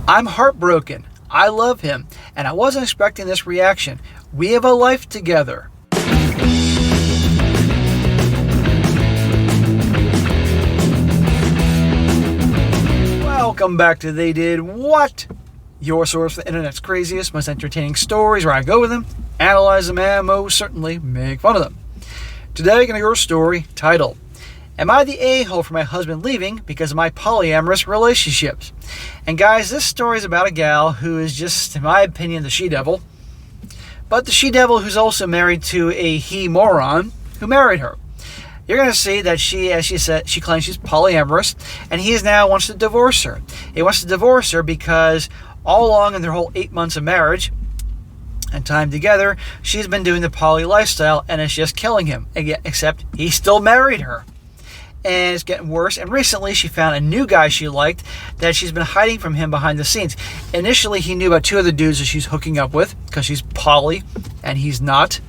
I'm heartbroken. I love him, and I wasn't expecting this reaction. We have a life together. Welcome back to They Did What? Your source for the internet's craziest, most entertaining stories, where I go with them, analyze them, and most certainly make fun of them. Today, I'm going to go over a story titled, Am I the a-hole for my husband leaving because of my polyamorous relationships? And guys, this story is about a gal who is just, in my opinion, the she-devil. But the she-devil who's also married to a he-moron who married her. You're going to see that she, as she said, she claims she's polyamorous, and he now wants to divorce her. He wants to divorce her because all along in their whole 8 months of marriage and time together, she's been doing the poly lifestyle, and it's just killing him. Except he still married her. And it's getting worse. And recently she found a new guy she liked that she's been hiding from him behind the scenes. Initially he knew about two other dudes that she's hooking up with because she's poly and he's not.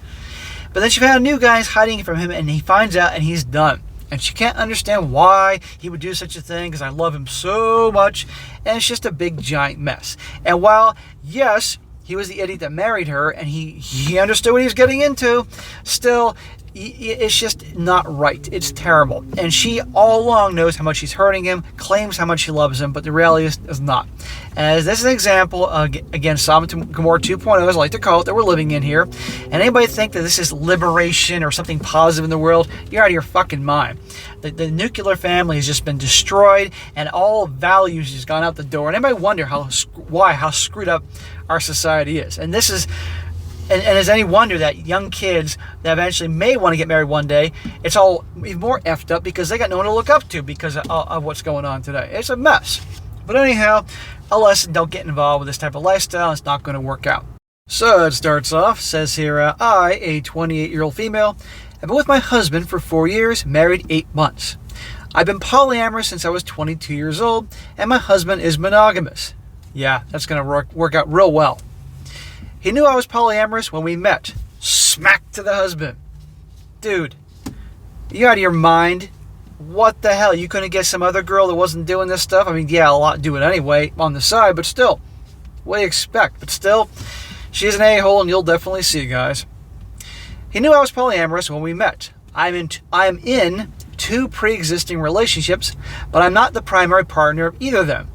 But then she found a new guy who's hiding from him, and he finds out and he's done. And she can't understand why he would do such a thing because I love him so much. And it's just a big giant mess. And while, yes, he was the idiot that married her and he understood what he was getting into, still, it's just not right. It's terrible. And she all along knows how much she's hurting him, claims how much she loves him, but the reality is not. As this is an example, again, Sodom and Gomorrah 2.0, as I like to call it, that we're living in here. And anybody think that this is liberation or something positive in the world, you're out of your fucking mind. The nuclear family has just been destroyed, and all values has gone out the door. And anybody wonder how screwed up our society is? And this is... And is any wonder that young kids that eventually may want to get married one day, it's all even more effed up because they got no one to look up to because of what's going on today. It's a mess. But anyhow, a lesson, don't get involved with this type of lifestyle. It's not going to work out. So it starts off, says here, I, a 28-year-old female, have been with my husband for 4 years, married 8 months. I've been polyamorous since I was 22 years old, and my husband is monogamous. Yeah, that's going to work out real well. He knew I was polyamorous when we met. Smack to the husband. Dude, you out of your mind? What the hell? You couldn't get some other girl that wasn't doing this stuff? I mean, yeah, a lot do it anyway on the side, but still, what do you expect? But still, she's an a-hole, and you'll definitely see, guys. He knew I was polyamorous when we met. I am in 2 pre-existing relationships, but I'm not the primary partner of either of them.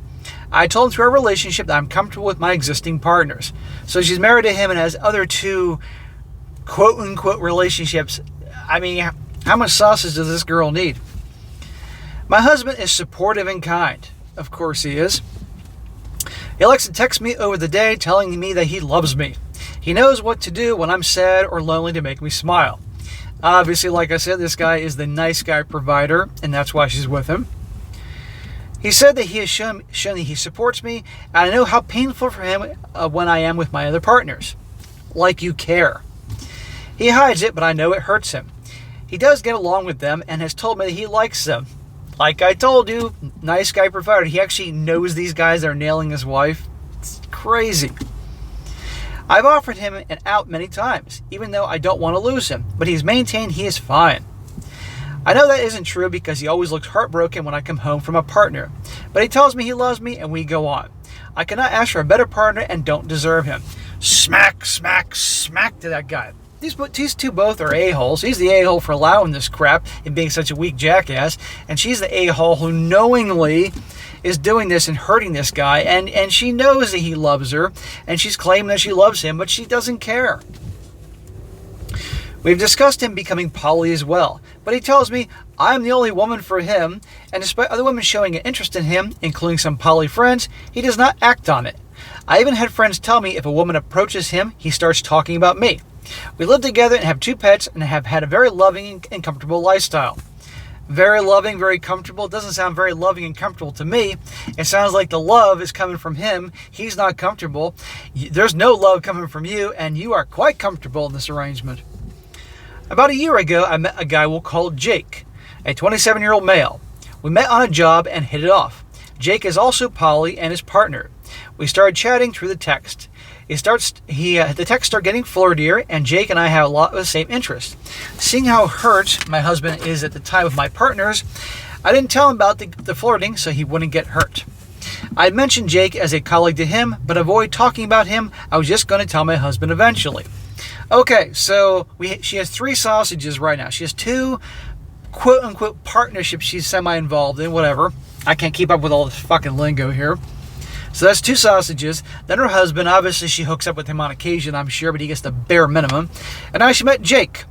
I told him through our relationship that I'm comfortable with my existing partners. So she's married to him and has other 2 quote-unquote relationships. I mean, how much sausage does this girl need? My husband is supportive and kind. Of course he is. He likes to text me over the day telling me that he loves me. He knows what to do when I'm sad or lonely to make me smile. Obviously, like I said, this guy is the nice guy provider, and that's why she's with him. He said that he has shown that he supports me, and I know how painful for him when I am with my other partners. Like you care. He hides it, but I know it hurts him. He does get along with them and has told me that he likes them. Like I told you, nice guy provider. He actually knows these guys that are nailing his wife. It's crazy. I've offered him an out many times, even though I don't want to lose him, but he's maintained he is fine. I know that isn't true because he always looks heartbroken when I come home from a partner. But he tells me he loves me and we go on. I cannot ask for a better partner and don't deserve him. Smack, smack, smack to that guy. These two both are a-holes. He's the a-hole for allowing this crap and being such a weak jackass. And she's the a-hole who knowingly is doing this and hurting this guy. And she knows that he loves her. And she's claiming that she loves him, but she doesn't care. We've discussed him becoming poly as well, but he tells me I'm the only woman for him, and despite other women showing an interest in him, including some poly friends, he does not act on it. I even had friends tell me if a woman approaches him, he starts talking about me. We live together and have 2 pets and have had a very loving and comfortable lifestyle. Very loving, very comfortable. It doesn't sound very loving and comfortable to me. It sounds like the love is coming from him. He's not comfortable. There's no love coming from you, and you are quite comfortable in this arrangement. About a year ago, I met a guy we'll call Jake, a 27-year-old male. We met on a job and hit it off. Jake is also poly and his partner. We started chatting through the text. The text started getting flirtier, and Jake and I have a lot of the same interests. Seeing how hurt my husband is at the time with my partners, I didn't tell him about the flirting so he wouldn't get hurt. I mentioned Jake as a colleague to him, but avoid talking about him. I was just going to tell my husband eventually. Okay, so she has 3 sausages right now. She has 2 quote-unquote partnerships she's semi-involved in, whatever. I can't keep up with all this fucking lingo here. So that's 2 sausages. Then her husband, obviously she hooks up with him on occasion, I'm sure, but he gets the bare minimum. And now she met Jake.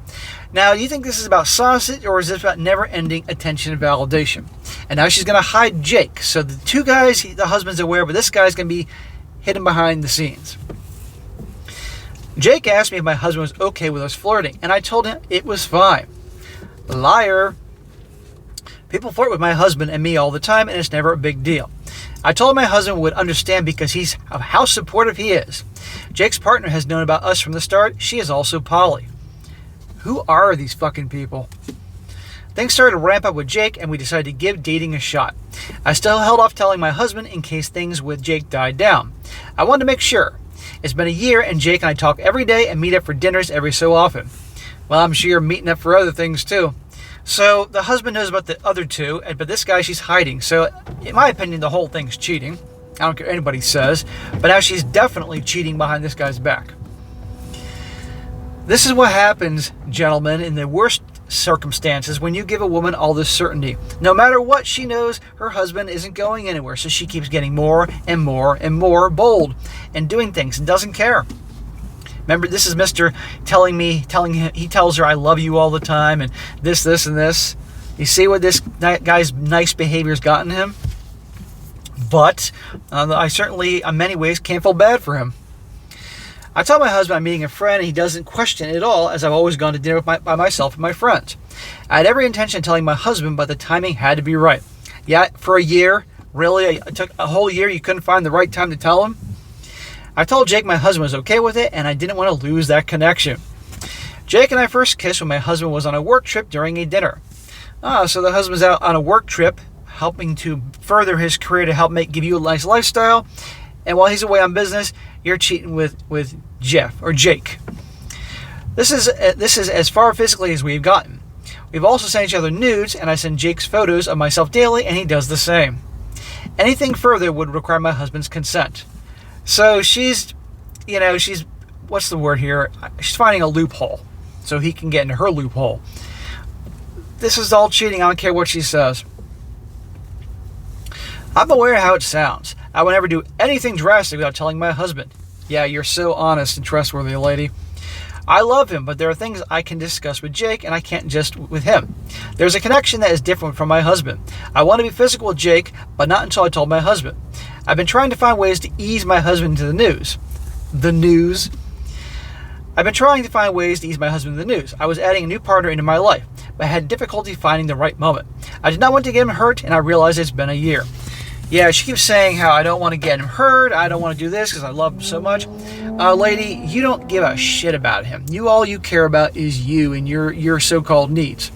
Now, do you think this is about sausage, or is this about never-ending attention and validation? And now she's going to hide Jake. So the 2 guys, the husband's aware, but this guy's going to be hidden behind the scenes. Jake asked me if my husband was okay with us flirting, and I told him it was fine. Liar. People flirt with my husband and me all the time, and it's never a big deal. I told him my husband would understand because he's of how supportive he is. Jake's partner has known about us from the start. She is also poly. Who are these fucking people? Things started to ramp up with Jake, and we decided to give dating a shot. I still held off telling my husband in case things with Jake died down. I wanted to make sure. It's been a year, and Jake and I talk every day and meet up for dinners every so often. Well, I'm sure you're meeting up for other things too. So the husband knows about the other 2, but this guy she's hiding. So in my opinion, the whole thing's cheating. I don't care what anybody says. But now she's definitely cheating behind this guy's back. This is what happens, gentlemen, in the worst circumstances when you give a woman all this certainty. No matter what, she knows her husband isn't going anywhere. So she keeps getting more and more and more bold and doing things and doesn't care. Remember, this is Mr. telling him, he tells her, I love you all the time, and this, and this. You see what this guy's nice behavior's gotten him? But I certainly, in many ways, can't feel bad for him. I tell my husband I'm meeting a friend, and he doesn't question it at all, as I've always gone to dinner by myself and my friends. I had every intention of telling my husband, but the timing had to be right. Yeah, for a year, really? It took a whole year? You couldn't find the right time to tell him? I told Jake my husband was okay with it, and I didn't want to lose that connection. Jake and I first kissed when my husband was on a work trip during a dinner. So the husband's out on a work trip, helping to further his career to help give you a nice lifestyle. And while he's away on business, you're cheating with Jeff or Jake. This is as far physically as we've gotten. We've also sent each other nudes, and I send Jake's photos of myself daily, and he does the same. Anything further would require my husband's consent. So she's what's the word here? She's finding a loophole so he can get into her loophole. This is all cheating. I don't care what she says. I'm aware of how it sounds. I would never do anything drastic without telling my husband. Yeah, you're so honest and trustworthy, lady. I love him, but there are things I can discuss with Jake, and I can't just with him. There's a connection that is different from my husband. I want to be physical with Jake, but not until I told my husband. I've been trying to find ways to ease my husband into the news. I've been trying to find ways to ease my husband into the news. I was adding a new partner into my life, but I had difficulty finding the right moment. I did not want to get him hurt, and I realized it's been a year. Yeah, she keeps saying how I don't want to get him hurt, I don't want to do this because I love him so much. Lady, you don't give a shit about him. All you care about is you and your so-called needs.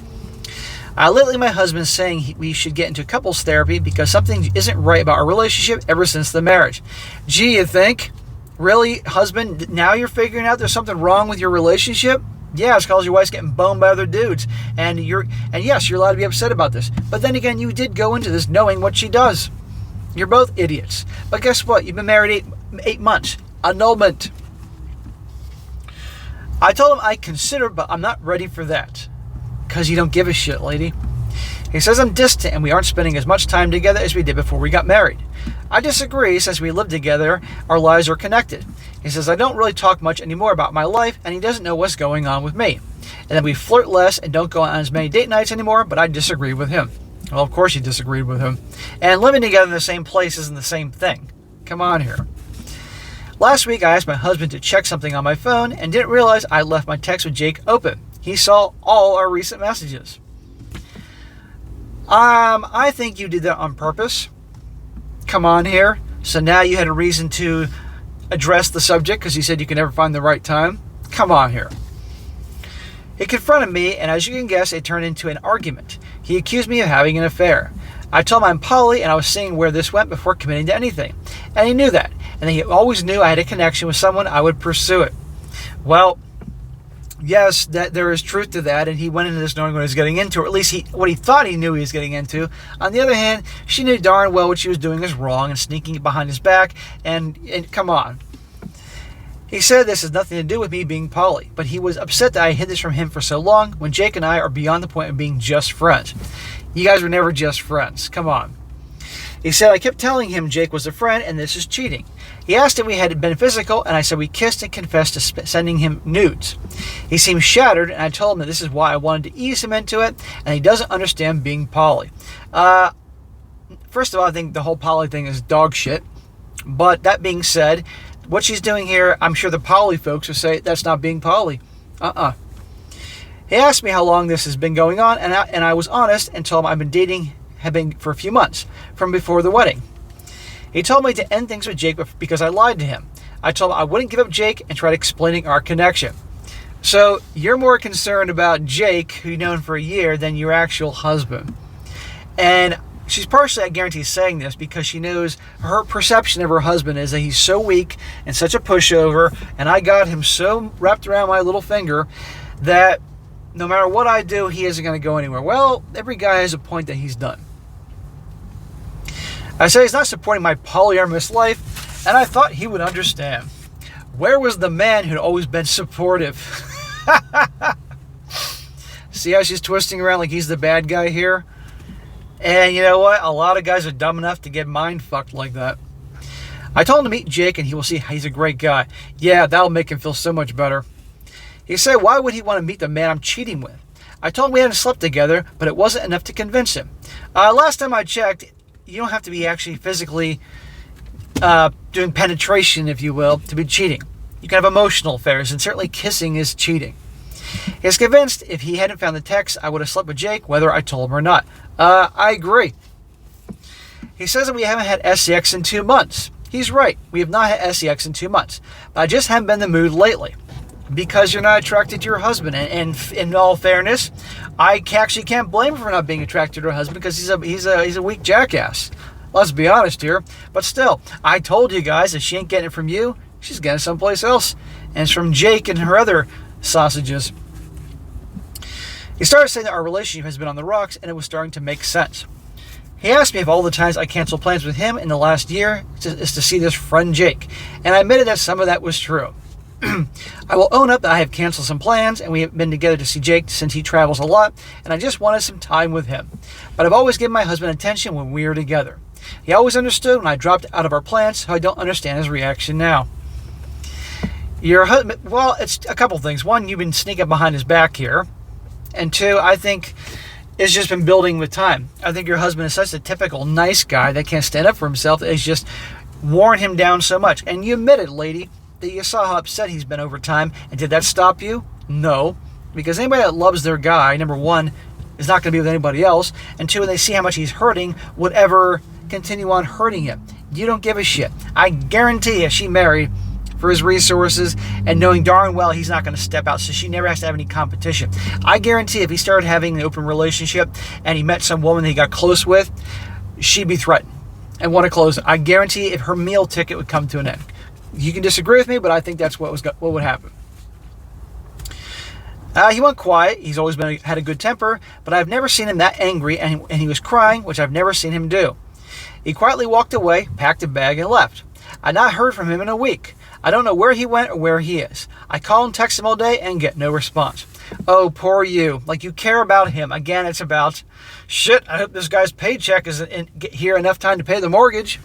Lately, my husband's saying we should get into couples therapy because something isn't right about our relationship ever since the marriage. Gee, you think? Really, husband, now you're figuring out there's something wrong with your relationship? Yeah, it's because your wife's getting boned by other dudes. And yes, you're allowed to be upset about this. But then again, you did go into this knowing what she does. You're both idiots. But guess what? You've been married 8 months. Annulment. I told him I consider, but I'm not ready for that. Because you don't give a shit, lady. He says I'm distant and we aren't spending as much time together as we did before we got married. I disagree. Since we live together, our lives are connected. He says I don't really talk much anymore about my life, and he doesn't know what's going on with me. And then we flirt less and don't go on as many date nights anymore, but I disagree with him. Well, of course you disagreed with him. And living together in the same place isn't the same thing. Come on here. Last week, I asked my husband to check something on my phone and didn't realize I left my text with Jake open. He saw all our recent messages. I think you did that on purpose. Come on here. So now you had a reason to address the subject because you said you could never find the right time. Come on here. He confronted me, and as you can guess, it turned into an argument. He accused me of having an affair. I told him I'm poly, and I was seeing where this went before committing to anything. And he knew that. And he always knew I had a connection with someone, I would pursue it. Well, yes, that there is truth to that, and he went into this knowing what he was getting into, or at least what he thought he knew he was getting into. On the other hand, she knew darn well what she was doing is wrong and sneaking behind his back, and come on. He said this has nothing to do with me being poly, but he was upset that I hid this from him for so long when Jake and I are beyond the point of being just friends. You guys were never just friends. Come on. He said I kept telling him Jake was a friend and this is cheating. He asked if we had been physical, and I said we kissed and confessed to sending him nudes. He seemed shattered, and I told him that this is why I wanted to ease him into it, and he doesn't understand being poly. First of all, I think the whole poly thing is dog shit. But that being said, what she's doing here, I'm sure the poly folks will say that's not being poly. He asked me how long this has been going on, and I was honest and told him I've been dating for a few months, from before the wedding. He told me to end things with Jake because I lied to him. I told him I wouldn't give up Jake and tried explaining our connection. So you're more concerned about Jake, who you've known for a year, than your actual husband. And she's partially, I guarantee, saying this because she knows her perception of her husband is that he's so weak and such a pushover, and I got him so wrapped around my little finger that no matter what I do, he isn't going to go anywhere. Well, every guy has a point that he's done. I say he's not supporting my polyamorous life, and I thought he would understand. Where was the man who'd always been supportive? See how she's twisting around like he's the bad guy here? And you know what? A lot of guys are dumb enough to get mind fucked like that. I told him to meet Jake and he will see he's a great guy. Yeah, that'll make him feel so much better. He said, why would he want to meet the man I'm cheating with? I told him we hadn't slept together, but it wasn't enough to convince him. Last time I checked, you don't have to be actually physically doing penetration, if you will, to be cheating. You can have emotional affairs, and certainly kissing is cheating. He's convinced if he hadn't found the text, I would have slept with Jake, whether I told him or not. I agree. He says that we haven't had sex in 2 months. He's right. We have not had sex in 2 months. But I just haven't been in the mood lately. Because you're not attracted to your husband. And in all fairness, I actually can't blame her for not being attracted to her husband because he's a weak jackass. Let's be honest here. But still, I told you guys that she ain't getting it from you. She's getting it someplace else. And it's from Jake and her other sausages. He started saying that our relationship has been on the rocks and it was starting to make sense. He asked me if all the times I canceled plans with him in the last year is to see this friend Jake. And I admitted that some of that was true. I will own up that I have canceled some plans and we have been together to see Jake since he travels a lot and I just wanted some time with him. But I've always given my husband attention when we are together. He always understood when I dropped out of our plans, so I don't understand his reaction now. Your husband, well, it's a couple things. One, you've been sneaking behind his back here. And two, I think it's just been building with time. I think your husband is such a typical nice guy that can't stand up for himself that it's just worn him down so much. And you admitted, lady, that you saw how upset he's been over time. And did that stop you? No. Because anybody that loves their guy, number one, is not going to be with anybody else. And two, when they see how much he's hurting, would ever continue on hurting him. You don't give a shit. I guarantee you she married for his resources and knowing darn well he's not going to step out, so she never has to have any competition. I guarantee if he started having an open relationship and he met some woman that he got close with, she'd be threatened and want to close it. I guarantee if her meal ticket would come to an end. You can disagree with me, but I think that's what would happen. He went quiet. He's always had a good temper, but I've never seen him that angry, and he was crying, which I've never seen him do. He quietly walked away, packed a bag, and left. I've not heard from him in a week. I don't know where he went or where he is. I call and text him all day and get no response. Oh, poor you. Like you care about him. Again, it's about, shit, I hope this guy's paycheck is here enough time to pay the mortgage.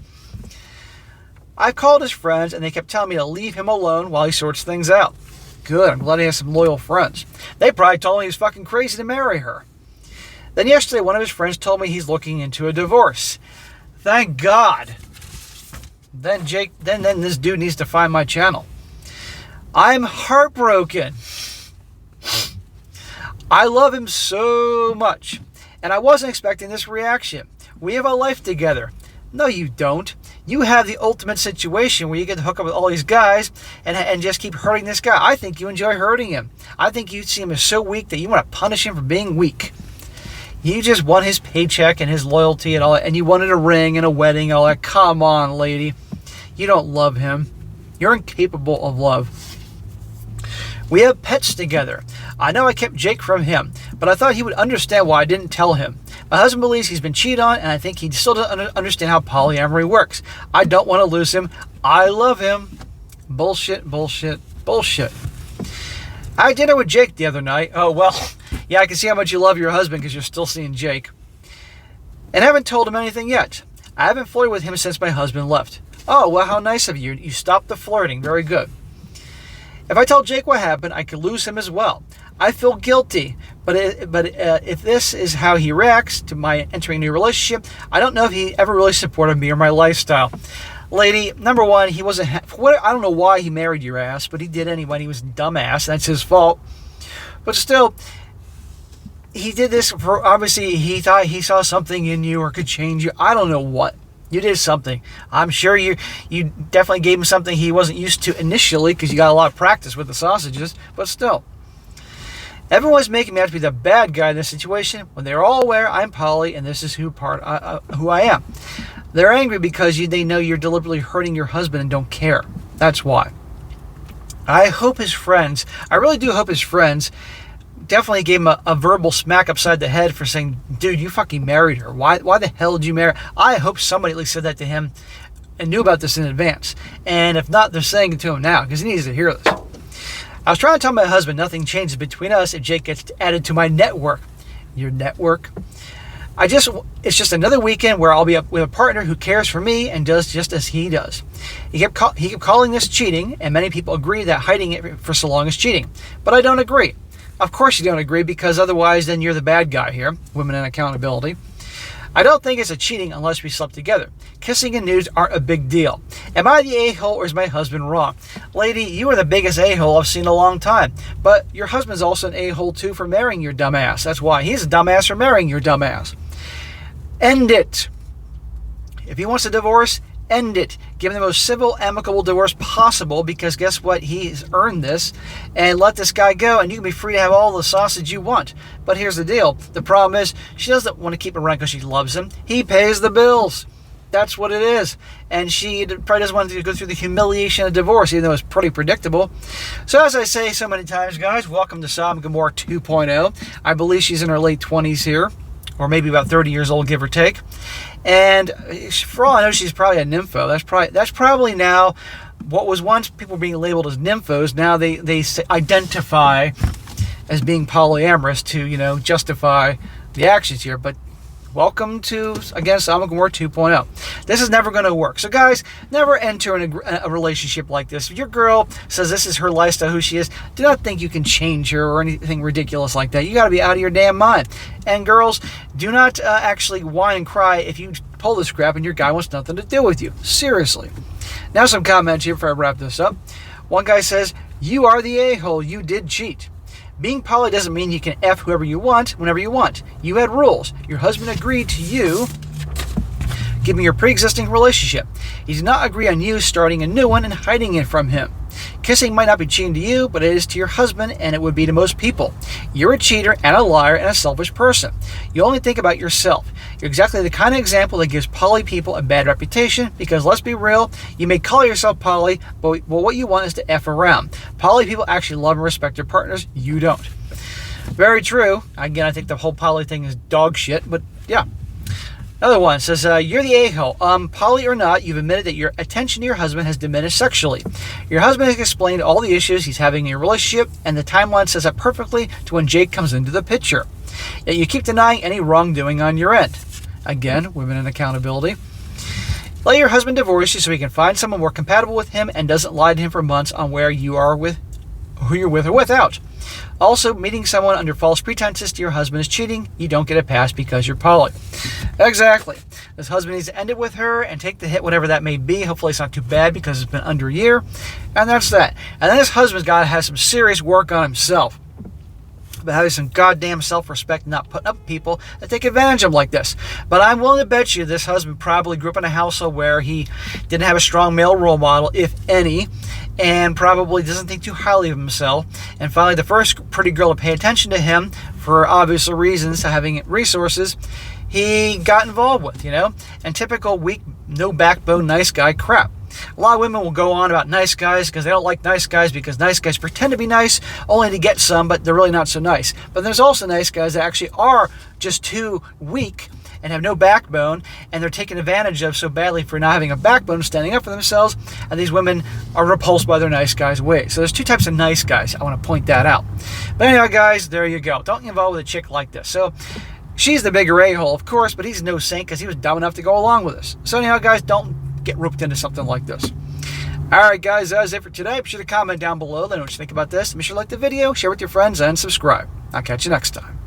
I called his friends and they kept telling me to leave him alone while he sorts things out. Good, I'm glad he has some loyal friends. They probably told me he was fucking crazy to marry her. Then yesterday, one of his friends told me he's looking into a divorce. Thank God. Then this dude needs to find my channel. I'm heartbroken. I love him so much. And I wasn't expecting this reaction. We have a life together. No, you don't. You have the ultimate situation where you get to hook up with all these guys and just keep hurting this guy. I think you enjoy hurting him. I think you see him as so weak that you want to punish him for being weak. You just want his paycheck and his loyalty and all that, and you wanted a ring and a wedding and all that. Come on, lady. You don't love him. You're incapable of love. We have pets together. I know I kept Jake from him, but I thought he would understand why I didn't tell him. My husband believes he's been cheated on, and I think he still doesn't understand how polyamory works. I don't want to lose him. I love him. Bullshit, bullshit, bullshit. I had dinner with Jake the other night. Oh, well, yeah, I can see how much you love your husband because you're still seeing Jake. And haven't told him anything yet. I haven't flirted with him since my husband left. Oh, well, how nice of you. You stopped the flirting. Very good. If I tell Jake what happened, I could lose him as well. I feel guilty, but if this is how he reacts to my entering a new relationship, I don't know if he ever really supported me or my lifestyle. Lady, number one, he wasn't. I don't know why he married your ass, but he did anyway. He was a dumbass. That's his fault. But still, he did this for, obviously, he thought he saw something in you or could change you. I don't know what. You did something. I'm sure you definitely gave him something he wasn't used to initially because you got a lot of practice with the sausages, but still. Everyone's making me out to be the bad guy in this situation when they're all aware I'm poly and this is who I am. They're angry because they know you're deliberately hurting your husband and don't care. That's why. I really do hope his friends definitely gave him a verbal smack upside the head for saying, dude, you fucking married her. Why the hell did you marry her? I hope somebody at least said that to him and knew about this in advance. And if not, they're saying it to him now because he needs to hear this. I was trying to tell my husband nothing changes between us if Jake gets added to my network. Your network? It's just another weekend where I'll be with a partner who cares for me and does just as he does. He kept calling this cheating, and many people agree that hiding it for so long is cheating. But I don't agree. Of course you don't agree, because otherwise then you're the bad guy here. Women and accountability. I don't think it's a cheating unless we slept together. Kissing and nudes aren't a big deal. Am I the a-hole or is my husband wrong? Lady, you are the biggest a-hole I've seen in a long time. But your husband's also an a-hole too for marrying your dumbass. That's why. He's a dumbass for marrying your dumbass. End it. If he wants a divorce, end it. Give him the most civil, amicable divorce possible, because guess what? He's earned this. And let this guy go, and you can be free to have all the sausage you want. But here's the deal. The problem is, she doesn't want to keep him around because she loves him. He pays the bills. That's what it is. And she probably doesn't want to go through the humiliation of divorce, even though it's pretty predictable. So as I say so many times, guys, welcome to Sodom and Gomorrah 2.0. I believe she's in her late 20s here, or maybe about 30 years old, give or take. And for all I know, she's probably a nympho. That's probably now what was once people being labeled as nymphos. Now they identify as being polyamorous to, justify the actions here. But welcome to, again, Sodom and Gomorrah 2.0. This is never going to work. So guys, never enter in a relationship like this. If your girl says this is her lifestyle, who she is, do not think you can change her or anything ridiculous like that. You got to be out of your damn mind. And girls, do not actually whine and cry if you pull this crap and your guy wants nothing to do with you. Seriously. Now some comments here before I wrap this up. One guy says, you are the a-hole. You did cheat. Being poly doesn't mean you can F whoever you want, whenever you want. You had rules. Your husband agreed to you giving your pre-existing relationship. He did not agree on you starting a new one and hiding it from him. Kissing might not be cheating to you, but it is to your husband, and it would be to most people. You're a cheater and a liar and a selfish person. You only think about yourself. You're exactly the kind of example that gives poly people a bad reputation, because let's be real, you may call yourself poly, but what you want is to F around. Poly people actually love and respect their partners. You don't. Very true. Again, I think the whole poly thing is dog shit, but yeah. Another one says, you're the a-hole. Poly or not, you've admitted that your attention to your husband has diminished sexually. Your husband has explained all the issues he's having in your relationship, and the timeline says that perfectly to when Jake comes into the picture. Yet you keep denying any wrongdoing on your end. Again, women and accountability. Let your husband divorce you so he can find someone more compatible with him and doesn't lie to him for months on where you are with, who you're with or without. Also, meeting someone under false pretenses to your husband is cheating. You don't get a pass because you're poly. Exactly. This husband needs to end it with her and take the hit, whatever that may be. Hopefully it's not too bad because it's been under a year. And that's that. And then this husband's got to have some serious work on himself. But having some goddamn self-respect and not putting up with people that take advantage of him like this. But I'm willing to bet you this husband probably grew up in a household where he didn't have a strong male role model, if any, and probably doesn't think too highly of himself. And finally, the first pretty girl to pay attention to him, for obvious reasons, having resources, he got involved with, and typical weak, no backbone, nice guy crap. A lot of women will go on about nice guys because they don't like nice guys because nice guys pretend to be nice only to get some, but they're really not so nice. But there's also nice guys that actually are just too weak and have no backbone, and they're taken advantage of so badly for not having a backbone, standing up for themselves, and these women are repulsed by their nice guys' ways. So there's two types of nice guys. I want to point that out. But anyhow, guys, there you go. Don't get involved with a chick like this. So she's the bigger a-hole, of course, but he's no saint because he was dumb enough to go along with us. So anyhow, guys, don't get roped into something like this. All right, guys, that's it for today. Be sure to comment down below. Let me know what you think about this. Be sure to like the video, share with your friends, and subscribe. I'll catch you next time.